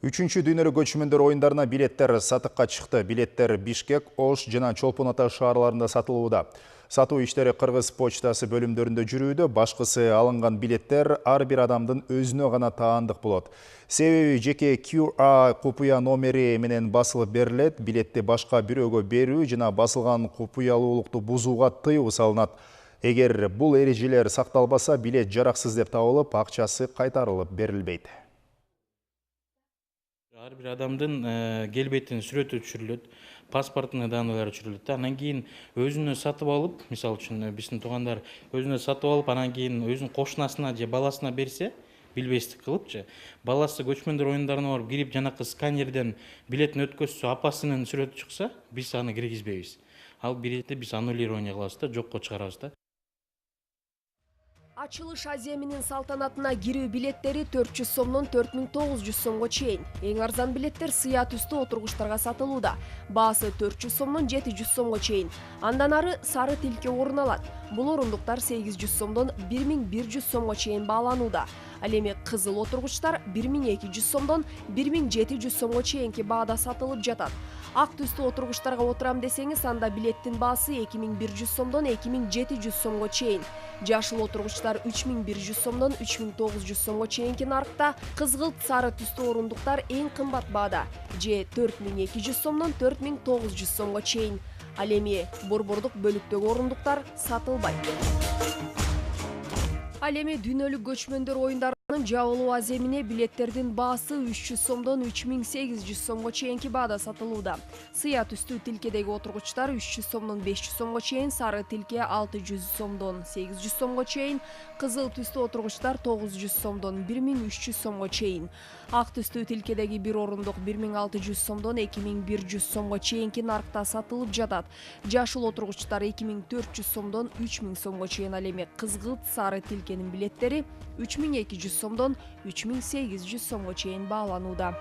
Үчүнчү дүйнөлүк көчмөндөр оюндарына билеттер сатыкка чыкты. Билеттер Бишкек, Ош жана Чолпон Ата шаарларында сатылууда. Сатуу иштери Кыргыз почтасы бөлүмдөрүндө жүрүүдө. Башкысы алынган билеттер ар бир адамдын өзүнө гана таандык болот. Себеби жеке QR купуя номери менен басылып берилет. Билетти башка бирөөгө берүү жана басылган купуялуулукту бузууга тыюу салынат. Эгер бул эрежелер сакталбаса, билет жараксыз деп табылып, акчасы кайтарылып берилбейт. Ар бир адамдын келбетинин сүрөтү түшүрүлөт, паспортунун данныйлары түшүрүлөт. Анан кийин өзүнө сатып алып, мисалы үчүн биздин туугандар өзүнө сатып алып, анан кийин өзүнүн кошунасына же баласына берсе, билбестик кылыпчы, баласы көчмөндөр оюндарына барып кирип жанакы сканерден билетин өткөзсө, апасынын сүрөтү чыкса, биз аны киргизбейбиз. Ал билетти биз аннулирование кылабыз да, жокко чыгарабыз да. Ачылыш аземинин салтанатына кирүү билеттери 400 сомдон 4900 сомго чейин. Эң арзан билеттер сыя түстүү отургучтарга сатылууда. Баасы 400 сомдон 700 сомго чейин. Андан ары сары тилке орун алат. Бул орундуктар 800 сомдон 1100 сомго чейин бааланууда. Ал эми кызыл отургучтар 1200 сомдон 1700 сомго чейинки баада сатылып жатат. Ак түстүү отургучтарга отурам десеңиз, анда билеттин баасы 2100 сомдон 2700 сомго чейин. Жашыл отургучтар 3100 сомдон 3900 сомго чейинки наркта, кызгылт сары түстүү орундуктар эң кымбат баада же 4200 сомдон 4900 сомго чейин. Ал эми борбордук бөлүктөгү орундуктар сатылбайт. Ал эми дүйнөлүк көчмөндөр оюндарынын жабылуу аземине билеттердин баасы 300 сомдон 3800 сомго чейинки баада сатылууда. Сыя түстүү тилкедеги отургучтар 300 сомдон 500 сомго чейин, сары тилке 600 сомдон 800 сомго чейин, кызыл түстүү отургучтар 900 сомдон 1300 сомго чейин. Ак түстүү тилкедеги бир орундук 1600 сомдон 2100 сомго чейинки наркта сатылып жатат. Жашыл отургучтар 2400 сомдон 3000 сомго чейин. Ал эми кызгылт сары тилкенин билеттери 3200 сомдон 3800 сомго чейин бааланууда.